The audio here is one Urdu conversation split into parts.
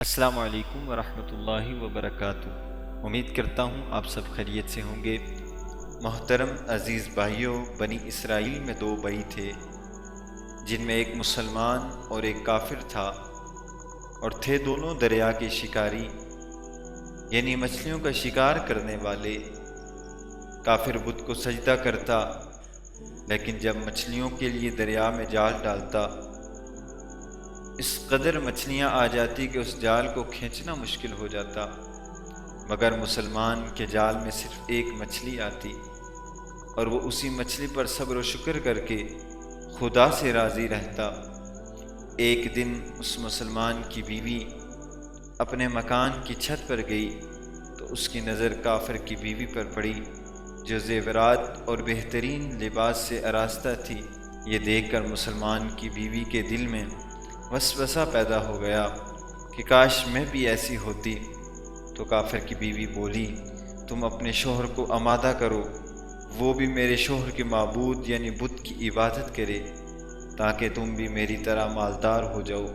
السلام علیکم ورحمۃ اللہ وبرکاتہ۔ امید کرتا ہوں آپ سب خیریت سے ہوں گے۔ محترم عزیز بھائیوں، بنی اسرائیل میں دو بھائی تھے جن میں ایک مسلمان اور ایک کافر تھا، اور تھے دونوں دریا کے شکاری، یعنی مچھلیوں کا شکار کرنے والے۔ کافر بت کو سجدہ کرتا، لیکن جب مچھلیوں کے لیے دریا میں جال ڈالتا، اس قدر مچھلیاں آ جاتی کہ اس جال کو کھینچنا مشکل ہو جاتا، مگر مسلمان کے جال میں صرف ایک مچھلی آتی، اور وہ اسی مچھلی پر صبر و شکر کر کے خدا سے راضی رہتا۔ ایک دن اس مسلمان کی بیوی اپنے مکان کی چھت پر گئی تو اس کی نظر کافر کی بیوی پر پڑی، جو زیورات اور بہترین لباس سے آراستہ تھی۔ یہ دیکھ کر مسلمان کی بیوی کے دل میں وسوسہ پیدا ہو گیا کہ کاش میں بھی ایسی ہوتی۔ تو کافر کی بیوی بولی، تم اپنے شوہر کو آمادہ کرو، وہ بھی میرے شوہر کے معبود یعنی بت کی عبادت کرے، تاکہ تم بھی میری طرح مالدار ہو جاؤ۔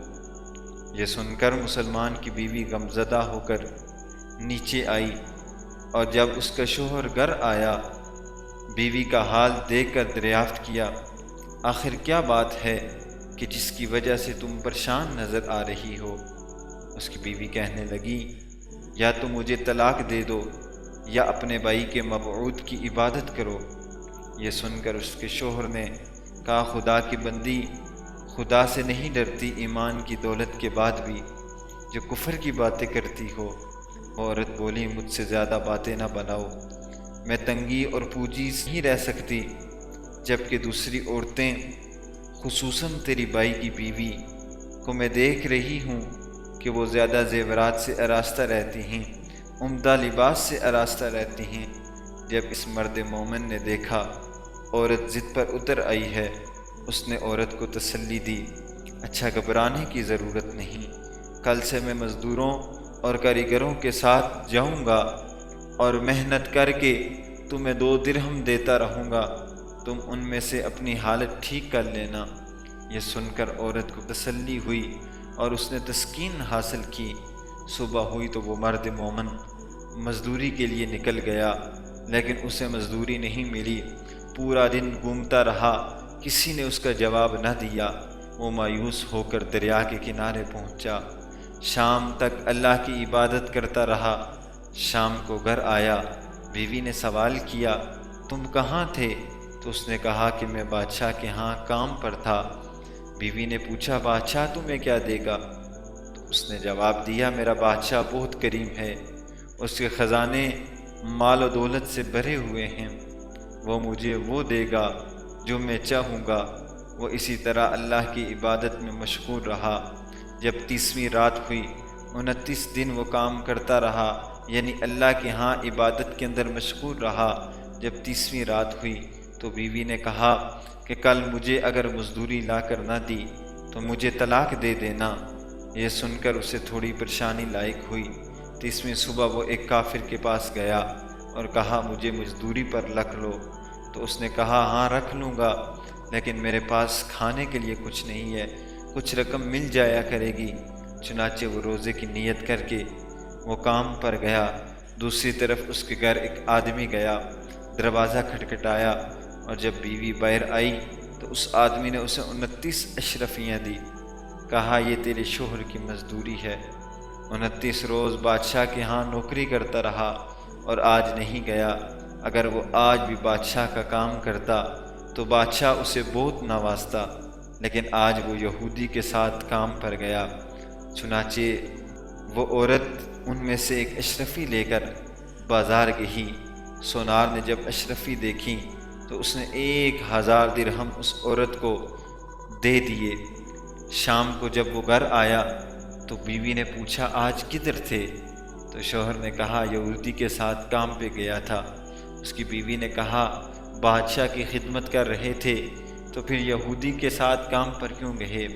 یہ سن کر مسلمان کی بیوی غمزدہ ہو کر نیچے آئی، اور جب اس کا شوہر گھر آیا، بیوی کا حال دیکھ کر دریافت کیا، آخر کیا بات ہے کہ جس کی وجہ سے تم پریشان نظر آ رہی ہو؟ اس کی بیوی کہنے لگی، یا تو مجھے طلاق دے دو یا اپنے بھائی کے مبعوث کی عبادت کرو۔ یہ سن کر اس کے شوہر نے کہا، خدا کی بندی، خدا سے نہیں ڈرتی ایمان کی دولت کے بعد بھی، جو کفر کی باتیں کرتی ہو؟ عورت بولی، مجھ سے زیادہ باتیں نہ بناؤ، میں تنگی اور پوجی سے نہیں رہ سکتی، جبکہ دوسری عورتیں خصوصاً تیری بھائی کی بیوی کو میں دیکھ رہی ہوں کہ وہ زیادہ زیورات سے آراستہ رہتی ہیں، عمدہ لباس سے آراستہ رہتی ہیں۔ جب اس مرد مومن نے دیکھا عورت ضد پر اتر آئی ہے، اس نے عورت کو تسلی دی، اچھا گھبرانے کی ضرورت نہیں، کل سے میں مزدوروں اور کاریگروں کے ساتھ جاؤں گا اور محنت کر کے تمہیں 2 درہم دیتا رہوں گا، تم ان میں سے اپنی حالت ٹھیک کر لینا۔ یہ سن کر عورت کو تسلی ہوئی اور اس نے تسکین حاصل کی۔ صبح ہوئی تو وہ مرد مومن مزدوری کے لیے نکل گیا، لیکن اسے مزدوری نہیں ملی۔ پورا دن گھومتا رہا، کسی نے اس کا جواب نہ دیا۔ وہ مایوس ہو کر دریا کے کنارے پہنچا، شام تک اللہ کی عبادت کرتا رہا۔ شام کو گھر آیا، بیوی نے سوال کیا، تم کہاں تھے؟ تو اس نے کہا کہ میں بادشاہ کے ہاں کام پر تھا۔ بیوی نے پوچھا، بادشاہ تمہیں کیا دے گا؟ تو اس نے جواب دیا، میرا بادشاہ بہت کریم ہے، اس کے خزانے مال و دولت سے بھرے ہوئے ہیں، وہ مجھے وہ دے گا جو میں چاہوں گا۔ وہ اسی طرح اللہ کی عبادت میں مشغول رہا۔ جب 30ویں رات ہوئی، 29 دن وہ کام کرتا رہا، یعنی اللہ کے ہاں عبادت کے اندر مشغول رہا۔ جب 30ویں رات ہوئی تو بیوی نے کہا کہ کل مجھے اگر مزدوری لا کر نہ دی تو مجھے طلاق دے دینا۔ یہ سن کر اسے تھوڑی پریشانی لاحق ہوئی۔ 30ویں صبح وہ ایک کافر کے پاس گیا اور کہا، مجھے مزدوری پر رکھ لو۔ تو اس نے کہا، ہاں رکھ لوں گا، لیکن میرے پاس کھانے کے لیے کچھ نہیں ہے، کچھ رقم مل جایا کرے گی۔ چنانچہ وہ روزے کی نیت کر کے وہ کام پر گیا۔ دوسری طرف اس کے گھر ایک آدمی گیا، دروازہ کھٹکھٹایا، اور جب بیوی باہر آئی تو اس آدمی نے اسے 29 اشرفیاں دی۔ کہا، یہ تیرے شوہر کی مزدوری ہے۔ 29 روز بادشاہ کے ہاں نوکری کرتا رہا اور آج نہیں گیا۔ اگر وہ آج بھی بادشاہ کا کام کرتا تو بادشاہ اسے بہت نوازتا، لیکن آج وہ یہودی کے ساتھ کام پر گیا۔ چنانچہ وہ عورت ان میں سے ایک اشرفی لے کر بازار گئی۔ سونار نے جب اشرفی دیکھی تو اس نے 1000 درہم اس عورت کو دے دیے۔ شام کو جب وہ گھر آیا تو بیوی نے پوچھا، آج کدھر تھے؟ تو شوہر نے کہا، یہودی کے ساتھ کام پہ گیا تھا۔ اس کی بیوی نے کہا، بادشاہ کی خدمت کر رہے تھے تو پھر یہودی کے ساتھ کام پر کیوں گئے؟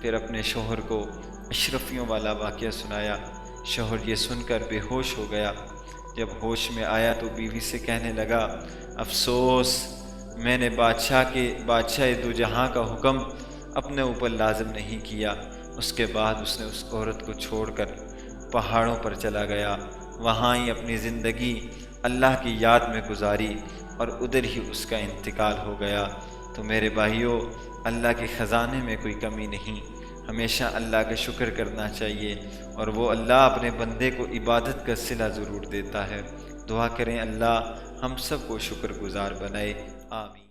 پھر اپنے شوہر کو اشرفیوں والا واقعہ سنایا۔ شوہر یہ سن کر بے ہوش ہو گیا۔ جب ہوش میں آیا تو بیوی سے کہنے لگا، افسوس، میں نے بادشاہ دو جہاں کا حکم اپنے اوپر لازم نہیں کیا، اس کے بعد اس نے اس عورت کو چھوڑ کر پہاڑوں پر چلا گیا، وہاں ہی اپنی زندگی اللہ کی یاد میں گزاری اور ادھر ہی اس کا انتقال ہو گیا۔ تو میرے بھائیوں، اللہ کے خزانے میں کوئی کمی نہیں، ہمیشہ اللہ کا شکر کرنا چاہیے، اور وہ اللہ اپنے بندے کو عبادت کا صلہ ضرور دیتا ہے۔ دعا کریں اللہ ہم سب کو شکر گزار بنائے، آمین۔